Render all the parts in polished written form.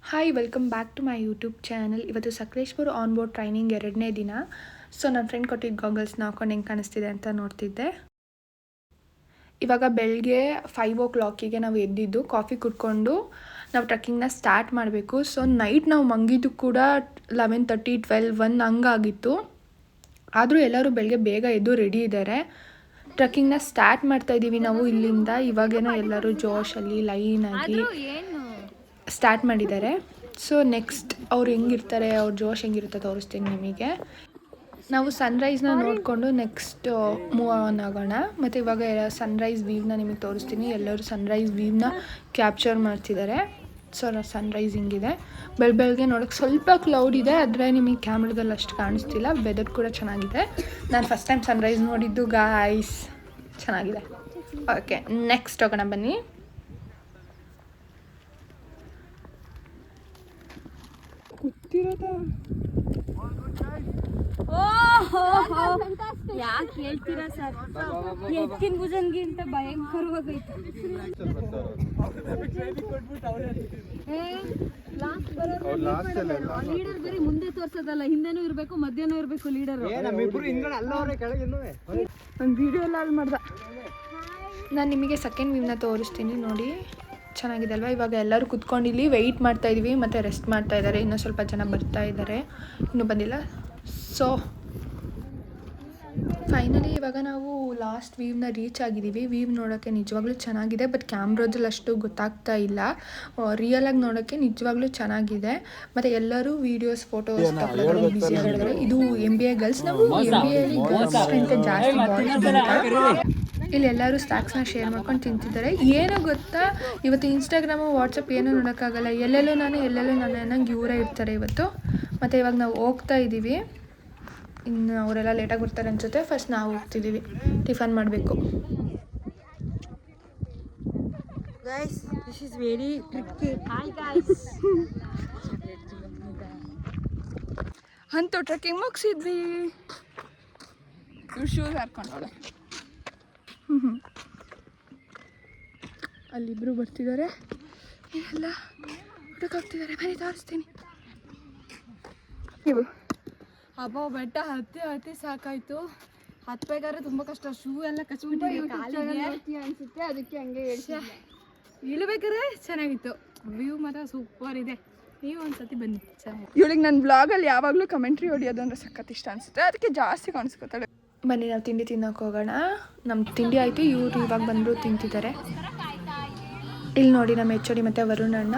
Hi welcome back to my YouTube channel. ಇವತ್ತು Sakleshpur on board training 2ನೇ ದಿನ. So ನನ್ನ ಫ್ರೆಂಡ್ ಕೊಟ್ಟಿದ್ದ ಗಾಗಲ್ಸ್ನ ಹಾಕೊಂಡು ಹೆಂಗೆ ಕಾಣಿಸ್ತಿದೆ ಅಂತ ನೋಡ್ತಿದ್ದೆ. ಇವಾಗ ಬೆಳಗ್ಗೆ 5 o'clock ನಾವು ಎದ್ದಿದ್ದು, ಕಾಫಿ ಕುಡ್ಕೊಂಡು ನಾವು ಟ್ರಕ್ಕಿಂಗ್ನ ಸ್ಟಾರ್ಟ್ ಮಾಡಬೇಕು. ಸೊ ನೈಟ್ ನಾವು ಮಂಗಿದ್ದು ಕೂಡ 11:30, 12, 1 ಹಂಗಾಗಿತ್ತು. ಆದರೂ ಎಲ್ಲರೂ ಬೆಳಗ್ಗೆ ಬೇಗ ಎದ್ದು ರೆಡಿ ಇದ್ದಾರೆ. ಟ್ರಕ್ಕಿಂಗ್ನ ಸ್ಟಾರ್ಟ್ ಮಾಡ್ತಾಯಿದ್ದೀವಿ ನಾವು ಇಲ್ಲಿಂದ. ಇವಾಗೇನೋ ಎಲ್ಲರೂ ಜೋಶಲ್ಲಿ ಲೈನಾಗಿ ಸ್ಟಾರ್ಟ್ ಮಾಡಿದ್ದಾರೆ. ಸೊ ನೆಕ್ಸ್ಟ್ ಅವ್ರು ಹೆಂಗಿರ್ತಾರೆ, ಅವ್ರ ಜೋಶ್ ಹೆಂಗಿರುತ್ತೆ ತೋರಿಸ್ತೀನಿ ನಿಮಗೆ. ನಾವು ಸನ್ರೈಸ್ನ ನೋಡಿಕೊಂಡು ನೆಕ್ಸ್ಟ್ ಮೂವ್ ಆನ್ ಆಗೋಣ. ಮತ್ತು ಇವಾಗ ಸನ್ರೈಸ್ ವ್ಯೂವ್ನ ನಿಮಗೆ ತೋರಿಸ್ತೀನಿ. ಎಲ್ಲರೂ ಸನ್ರೈಸ್ ವ್ಯೂವ್ನ ಕ್ಯಾಪ್ಚರ್ ಮಾಡ್ತಿದ್ದಾರೆ. ಸೊ ಸನ್ರೈಸ್ ಹಿಂಗಿದೆ. ಬೆಳಗ್ಗೆ ನೋಡೋಕ್ಕೆ ಸ್ವಲ್ಪ ಕ್ಲೌಡ್ ಇದೆ, ಆದರೆ ನಿಮಗೆ ಕ್ಯಾಮ್ರಾದಲ್ಲಿ ಅಷ್ಟು ಕಾಣಿಸ್ತಿಲ್ಲ. ವೆದರ್ ಕೂಡ ಚೆನ್ನಾಗಿದೆ. ನಾನು ಫಸ್ಟ್ ಟೈಮ್ ಸನ್ರೈಸ್ ನೋಡಿದ್ದು ಗಾಯ್ಸ್, ಚೆನ್ನಾಗಿದೆ. ಓಕೆ, ನೆಕ್ಸ್ಟ್ ಹೋಗೋಣ ಬನ್ನಿ. ಯಾಕೆ ಹೇಳ್ತೀರಾ ಸರ್? ಎತ್ತಿನ ಭುಜನ್ಗಿಂತ ಭಯಂಕರವಾಗೈತೆ. ಲೀಡರ್ ಬರೀ ಮುಂದೆ ತೋರ್ಸೋದಲ್ಲ, ಹಿಂದೆನೂ ಇರಬೇಕು, ಮಧ್ಯನೂ ಇರಬೇಕು ಲೀಡರ್. ಒಂದು ವಿಡಿಯೋ ಎಲ್ಲ ಅಲ್ಲಿ ಮಾಡ್ದೆ. ನಾನು ನಿಮಗೆ ಸೆಕೆಂಡ್ ವ್ಯೂವ್ನ ತೋರಿಸ್ತೀನಿ ನೋಡಿ, ಚೆನ್ನಾಗಿದೆ ಅಲ್ವಾ. ಇವಾಗ ಎಲ್ಲರೂ ಕುತ್ಕೊಂಡು ಇಲ್ಲಿ ವೆಯ್ಟ್ ಮಾಡ್ತಾಯಿದ್ವಿ ಮತ್ತು ರೆಸ್ಟ್ ಮಾಡ್ತಾ ಇದ್ದಾರೆ. ಇನ್ನೂ ಸ್ವಲ್ಪ ಜನ ಬರ್ತಾ ಇದ್ದಾರೆ, ಇನ್ನೂ ಬಂದಿಲ್ಲ. ಸೊ ಫೈನಲಿ ಇವಾಗ ನಾವು ಲಾಸ್ಟ್ ವ್ಯೂವ್ನ ರೀಚ್ ಆಗಿದ್ದೀವಿ. ವ್ಯೂವ್ ನೋಡೋಕ್ಕೆ ನಿಜವಾಗ್ಲೂ ಚೆನ್ನಾಗಿದೆ, ಬಟ್ ಕ್ಯಾಮ್ರಾದಲ್ಲಿ ಅಷ್ಟು ಗೊತ್ತಾಗ್ತಾ ಇಲ್ಲ. ರಿಯಲಾಗಿ ನೋಡೋಕ್ಕೆ ನಿಜವಾಗ್ಲೂ ಚೆನ್ನಾಗಿದೆ. ಮತ್ತು ಎಲ್ಲರೂ ವೀಡಿಯೋಸ್, ಫೋಟೋಸ್ ತಗೊಳ್ಳೋದ್ರಲ್ಲಿ ಬ್ಯುಸಿ ಆಗಿದ್ದಾರೆ. ಇದು MBA ಗರ್ಲ್ಸ್. ನಾವು MBAಲಿ ಗರ್ಲ್ಸ್ ಸ್ಟ್ರೆಂತ್ ಜಾಸ್ತಿ, ಬಾಯ್ಸ್ ಇಲ್ಲಿ ಎಲ್ಲರೂ ಸ್ನ್ಯಾಕ್ಸ್ನ ಶೇರ್ ಮಾಡ್ಕೊಂಡು ತಿಂತಿದ್ದಾರೆ. ಏನೋ ಗೊತ್ತಾ, ಇವತ್ತು ಇನ್ಸ್ಟಾಗ್ರಾಮು, ವಾಟ್ಸಪ್ ಏನೂ ನೋಡೋಕ್ಕಾಗಲ್ಲ. ಎಲ್ಲೆಲ್ಲೂ ನಾನು ಅನ್ನಂಗೆ ಇವರೇ ಇರ್ತಾರೆ ಇವತ್ತು. ಮತ್ತು ಇವಾಗ ನಾವು ಹೋಗ್ತಾ ಇದ್ದೀವಿ. ಇನ್ನು ಅವರೆಲ್ಲ ಲೇಟಾಗಿ ಬರ್ತಾರೆ ಅನ್ಸುತ್ತೆ. ಫಸ್ಟ್ ನಾವು ಹೋಗ್ತಿದ್ದೀವಿ, ಟಿಫನ್ ಮಾಡಬೇಕು. ಅಂತೂ ಟ್ರೆಕ್ಕಿಂಗ್ ಮುಗಿಸಿದ್ವಿ. ಶೂಸ್ ಹಾರ್ಕೊಂಡವಳೆ. ಅಲ್ಲಿಬ್ಬರು ಬರ್ತಿದ್ದಾರೆ, ಎಲ್ಲ ಊಟಕ್ಕೆ ಹೋಗ್ತಿದ್ದಾರೆ. ಬನ್ನಿ ತೋರಿಸ್ತೀನಿ. ನೀವು ಹಬ್ಬ ಬೆಟ್ಟ ಹತ್ತಿ ಸಾಕಾಯ್ತು. ಹತ್ಬೇಕಾದ್ರೆ ತುಂಬ ಕಷ್ಟ. ಶೂ ಎಲ್ಲ ಕಚ್ಬಿಟ್ಟಿದೆ ಕಾಲಿಗೆ ಅನ್ಸುತ್ತೆ, ಅದಕ್ಕೆ ಹಂಗೆ ಇಳಿಬೇಕಾದ್ರೆ ಚೆನ್ನಾಗಿತ್ತು. ವ್ಯೂ ಮಾತ್ರ ಸೂಪರ್ ಇದೆ. ನೀವು ಒಂದ್ಸತಿ ಬನ್ನಿ, ಚೆನ್ನಾಗಿ. ಇವಳಿಗೆ ನನ್ನ ಬ್ಲಾಗಲ್ಲಿ ಯಾವಾಗಲೂ ಕಮೆಂಟ್ರಿ ಹೊಡಿಯೋದು ಅಂದರೆ ಸಖತ್ ಇಷ್ಟ ಅನಿಸುತ್ತೆ, ಅದಕ್ಕೆ ಜಾಸ್ತಿ ಕಾಣಿಸ್ಕೊತಾಳೆ. ಬನ್ನಿ ನಾವು ತಿಂಡಿ ತಿನ್ನೋಕೆ ಹೋಗೋಣ. ನಮ್ಮ ತಿಂಡಿ ಆಯಿತು, ಇವರು ಇವಾಗ ಬಂದರು ತಿಂತಿದ್ದಾರೆ. ಇಲ್ಲಿ ನೋಡಿ ನಮ್ಮ HOD ಮತ್ತು ವರುಣ್ ಅಣ್ಣ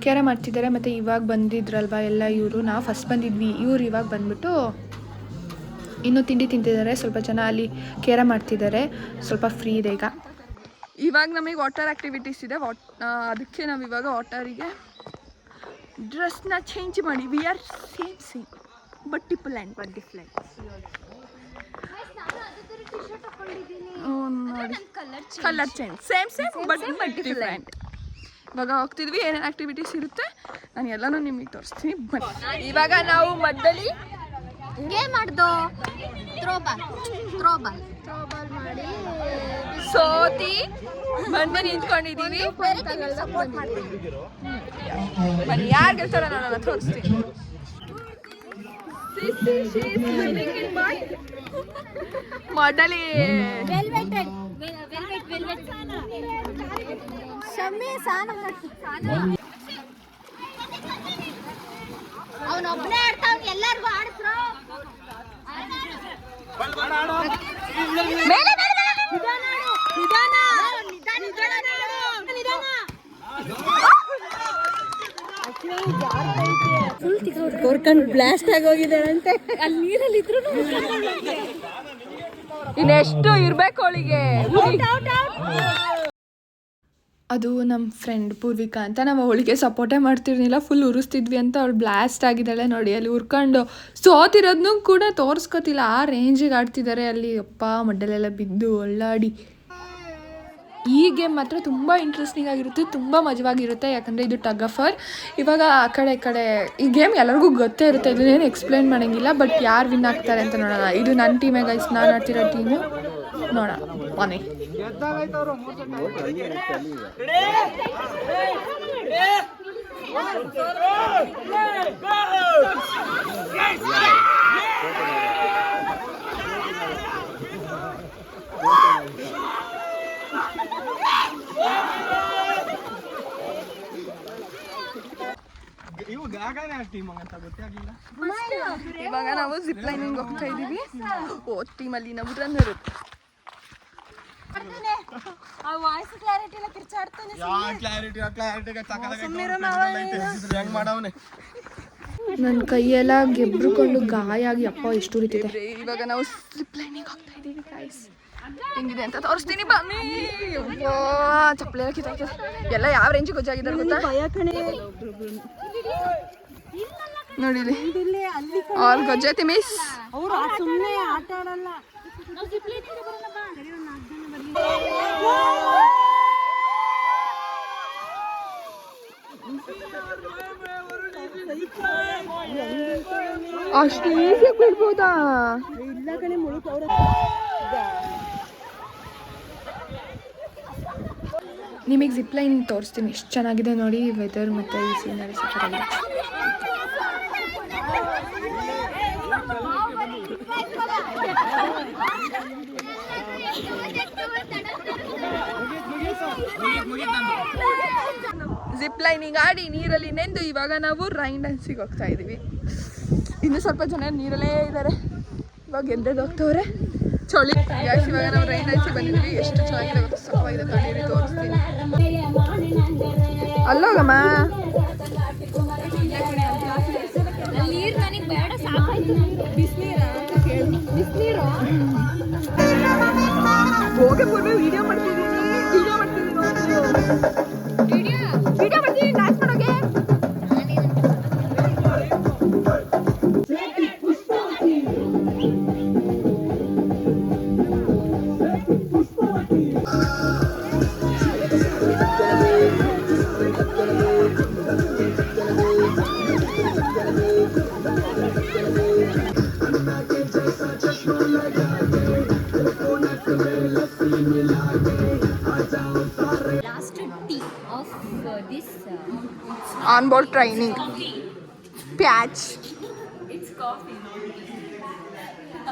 ಕೇರ ಮಾಡ್ತಿದ್ದಾರೆ. ಮತ್ತು ಇವಾಗ ಬಂದಿದ್ರಲ್ವ ಎಲ್ಲ ಇವರು, ನಾವು ಫಸ್ಟ್ ಬಂದಿದ್ವಿ, ಇವ್ರು ಇವಾಗ ಬಂದ್ಬಿಟ್ಟು ಇನ್ನೂ ತಿಂಡಿ ತಿಂತಿದ್ದಾರೆ. ಸ್ವಲ್ಪ ಜನ ಅಲ್ಲಿ ಕೇರ ಮಾಡ್ತಿದ್ದಾರೆ. ಸ್ವಲ್ಪ ಫ್ರೀ ಇದೆ ಈಗ. ಇವಾಗ ನಮಗೆ ವಾಟರ್ ಆ್ಯಕ್ಟಿವಿಟೀಸ್ ಇದೆ, ಅದಕ್ಕೆ ನಾವು ಇವಾಗ ವಾಟರಿಗೆ ಡ್ರೆಸ್ನ ಚೇಂಜ್ ಮಾಡಿ. We are same but different. Colour change, same but different. ಇವಾಗ ಹೋಗ್ತಿದ್ವಿ, ಏನೇನು ಆ್ಯಕ್ಟಿವಿಟೀಸ್ ಇರುತ್ತೆ ನಾನು ಎಲ್ಲನೂ ನಿಮಗೆ ತೋರಿಸ್ತೀನಿ ಬನ್ನಿ. ಇವಾಗ ನಾವು ಮಧ್ಯದಲ್ಲಿ ಏನು ಮಾಡ್ದು ಥ್ರೋಬಾಲ್ ಮಾಡಿ ಸೋತಿ ಬಂದು ನಿಂತ್ಕೊಂಡಿದ್ದೀವಿ. ಬನ್ನಿ ಯಾರು ಗೆಲ್ತಾರ ನಾನು ತೋರಿಸ್ತೀನಿ. ಮೊದಲಿ ಅವನೊಬ್ಬನೇ ಆಡ್ತಾವ್, ಎಲ್ಲರಿಗೂ ಆಡಿಸ್ರು. ಕೋರ್ಕಂಡ್ ಬ್ಲಾಸ್ಟ್ ಆಗೋಗಿದ್ದಾಳಂತೆ. ಅಲ್ಲಿ ನೀರಲ್ಲಿ ಇದ್ರು ಇನ್ನೆಷ್ಟು ಇರ್ಬೇಕು ಅವಳಿಗೆ. ಅದು ನಮ್ಮ ಫ್ರೆಂಡ್ ಪೂರ್ವಿಕಾ ಅಂತ. ನಾವು ಅವಳಿಗೆ ಸಪೋರ್ಟೇ ಮಾಡ್ತಿರ್ಲಿಲ್ಲ, ಫುಲ್ ಉರಿಸ್ತಿದ್ವಿ ಅಂತ. ಅವಳು ಬ್ಲಾಸ್ಟ್ ಆಗಿದ್ದಾಳೆ ನೋಡಿ. ಅಲ್ಲಿ ಉರ್ಕೊಂಡು ಸೋತಿರೋದನ್ನೂ ಕೂಡ ತೋರಿಸ್ಕೊತಿಲ್ಲ, ಆ ರೇಂಜಿಗೆ ಆಡ್ತಿದ್ದಾರೆ ಅಲ್ಲಿ. ಅಪ್ಪ ಮಡ್ಡಲೆಲ್ಲ ಬಿದ್ದು ಒಳ್ಳಾಡಿ. ಈ ಗೇಮ್ ಮಾತ್ರ ತುಂಬ ಇಂಟ್ರೆಸ್ಟಿಂಗ್ ಆಗಿರುತ್ತೆ, ತುಂಬ ಮಜವಾಗಿರುತ್ತೆ. ಯಾಕಂದರೆ ಇದು ಟಗ್ ಆಫ್ ವಾರ್. ಇವಾಗ ಆ ಕಡೆ ಈ ಗೇಮ್ ಎಲ್ಲರಿಗೂ ಗೊತ್ತೇ ಇರುತ್ತೆ, ಇದನ್ನೇನು ಎಕ್ಸ್ಪ್ಲೇನ್ ಮಾಡೋಂಗಿಲ್ಲ. ಬಟ್ ಯಾರು ವಿನ್ ಆಗ್ತಾರೆ ಅಂತ ನೋಡೋಣ. ಇದು ನನ್ನ ಟೀಮೇ ಗೈಸ್, ನಾನು ಆಡ್ತಿರೋ ಟೀಮು. ನೋಡೋಣ ಬನ್ನಿ. ಇವಾಗ ನಾವು ಜಿಪ್ ಲೈನಿಂಗ್ ಹೋಗ್ತಾ ಇದೀವಿ. ಓ ಟೀಮಲ್ಲಿ ನಾವು ರನ್ನರ್. ವಾಯ್ಸ್ ಕ್ಲಾರಿಟಿ ಎಲ್ಲ ಕಿರ್ಚಾಡ್ತಾನೆ. ನನ್ನ ಕೈಯೆಲ್ಲ ಗೆಬ್ರುಕೊಂಡು ಗಾಯ ಆಗಿ ಅಪ್ಪ ಎಷ್ಟು ಉರಿತಿದೆ. ಇವಾಗ ನಾವು ಜಿಪ್ ಲೈನಿಂಗ್ ಹೋಗ್ತಾ ಇದೀವಿ ಗೈಸ್. ಹೆಂಗಿದೆ ಅಂತ ತೋರಿಸ್ತೀನಿ ಬನ್ನಿ. ಚಪ್ಪಲಿ ಎಲ್ಲ ಕಿತ್ತಾಕಿದೆ. ಎಲ್ಲ ಯಾವ ರೇಂಜಿಗೆ ಗೊಜ್ಜಾಗಿದ್ದಾರೆ ಗೊತ್ತಾ? ನೋಡಿಲಿ ಅವ್ರ ಗೊಜ್ಜೈತಿ ಮಿಸ್. ಸುಮ್ಮನೆ ಆಟ ಆಡಲ್ಲ. ಅಷ್ಟು ಈಸಿಯಾಗಿ ಬಿಡ್ಬೋದಾ? ಇಲ್ಲ ಕಣೆ ಮುಳುಕ ಅವ್ರ. ನಿಮಗೆ ಜಿಪ್ ಲೈನ್ ತೋರಿಸ್ತೀನಿ ಎಷ್ಟು ಚೆನ್ನಾಗಿದೆ ನೋಡಿ. ವೆದರ್ ಮತ್ತು ಈ ಸೀನರಿ ಸೂಪರಾಗಿದೆ. ಜಿಪ್ ಲೈನಿಂಗ್ ಆಡಿ ನೀರಲ್ಲಿ ನೆಂದು ಇವಾಗ ನಾವು ರೈನ್ ಡ್ಯಾನ್ಸಿಗೆ ಹೋಗ್ತಾ ಇದ್ದೀವಿ. ಇನ್ನೂ ಸ್ವಲ್ಪ ಜನ ನೀರಲ್ಲೇ ಇದ್ದಾರೆ. ಇವಾಗ ಎದ್ದೆದ್ದು ಹೋಗ್ತವ್ರೆ. ಚಳಿ ಗ್ಯಾಸ್. ಇವಾಗ ನಾವು ರೈನ್ ಡ್ಯಾನ್ಸಿಗೆ ಬಂದಿದ್ವಿ. ಎಷ್ಟು ಚೆನ್ನಾಗಿದೆ ಗೊತ್ತು, ಸಕ್ಕವಾಗಿದೆ. ತಡೀರಿ ತೋರಿಸ್ತೀನಿ. ಅಲ್ಲೋಗಮ್ಮ. ನೀರು ನನಗೆ ಬೇಡ, ಸಾಕಾಯ್ತು. ಬಿಸಿನೀರು ಹೋಗಿ ಪೂರ್ವ ವಿಡಿಯೋ ಮಾಡ್ತಿದ್ದೀನಿ. ವಿಡಿಯೋ ಮಾಡ್ತೀನಿ ಡ್ಯಾನ್ಸ್ ಮಾಡೋಕೆ. Last tea of this on board training patch.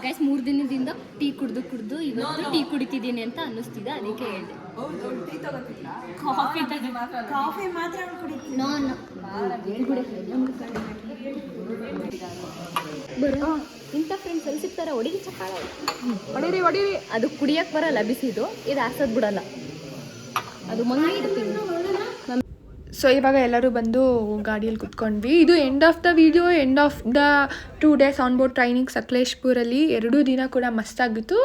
Guys 3 ದಿನದಿಂದ ಟೀ ಕುಡ್ದು ಇವತ್ತು ಟೀ ಕುಡಿತಿದ್ದೀನಿ ಅಂತ ಅನ್ನಿಸ್ತಿದೆ, ಅದಕ್ಕೆ ಹೇಳಿದೆ. ಕಾಫಿ ಮಾತ್ರ ಬರೋ ಇಂಥ ಫ್ರೆಂಡ್ಸ್ ಎಲ್ಲಿ ಸಿಗ್ತಾರೆ? ಹೊಡಿರಿ ಚಪ್ಪಾಳ ಹೊಡೀರಿ. ಅದು ಕುಡಿಯಕ್ಕೆ ಬರಲ್ಲ ಬಿಸಿದು, ಇದು ಹಾಸೋದು ಬಿಡಲ್ಲ, ಅದು ಮಂಗಿ ಇಡ್ತೀವಿ. ಸೊ ಇವಾಗ ಎಲ್ಲರೂ ಬಂದು ಗಾಡಿಯಲ್ಲಿ ಕುತ್ಕೊಂಡ್ವಿ. ಇದು end of the video, end of the 2 days on board training ಸಕಲೇಶ್ಪುರಲ್ಲಿ. 2 ದಿನ ಕೂಡ ಮಸ್ತಾಗಿತ್ತು.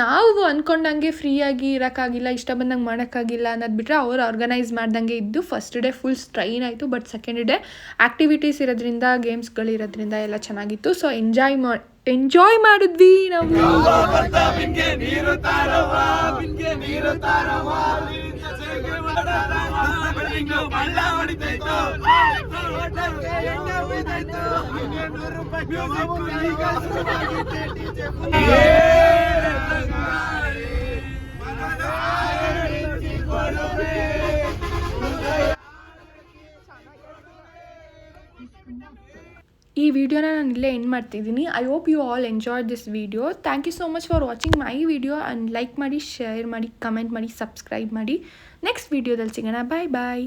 ನಾವು ಅಂದ್ಕೊಂಡಂಗೆ ಫ್ರೀಯಾಗಿ ಇರೋಕ್ಕಾಗಿಲ್ಲ, ಇಷ್ಟ ಬಂದಂಗೆ ಮಾಡೋಕ್ಕಾಗಿಲ್ಲ ಅನ್ನೋದು ಬಿಟ್ಟರೆ ಅವ್ರು ಆರ್ಗನೈಸ್ ಮಾಡ್ದಂಗೆ ಇದ್ದು. ಫಸ್ಟ್ ಡೇ ಫುಲ್ ಸ್ಟ್ರೈನ್ ಆಯಿತು, ಬಟ್ ಸೆಕೆಂಡ್ ಡೇ ಆ್ಯಕ್ಟಿವಿಟೀಸ್ ಇರೋದ್ರಿಂದ, ಗೇಮ್ಸ್ಗಳಿರೋದ್ರಿಂದ ಎಲ್ಲ ಚೆನ್ನಾಗಿತ್ತು. ಸೊ ಎಂಜಾಯ್ ಮಾಡಿದ್ವಿ ನಾವು. ಈ ವಿಡಿಯೋನ ನಾನು ಇಲ್ಲೇ ಎಂಡ್ ಮಾಡ್ತಿದ್ದೀನಿ. I hope you all enjoy this video. Thank you so much for watching my video. And like ಮಾಡಿ, ಶೇರ್ ಮಾಡಿ, ಕಮೆಂಟ್ ಮಾಡಿ, ಸಬ್ಸ್ಕ್ರೈಬ್ ಮಾಡಿ. ನೆಕ್ಸ್ಟ್ ವಿಡಿಯೋದಲ್ಲಿ ಸಿಗೋಣ. ಬಾಯ್ ಬಾಯ್.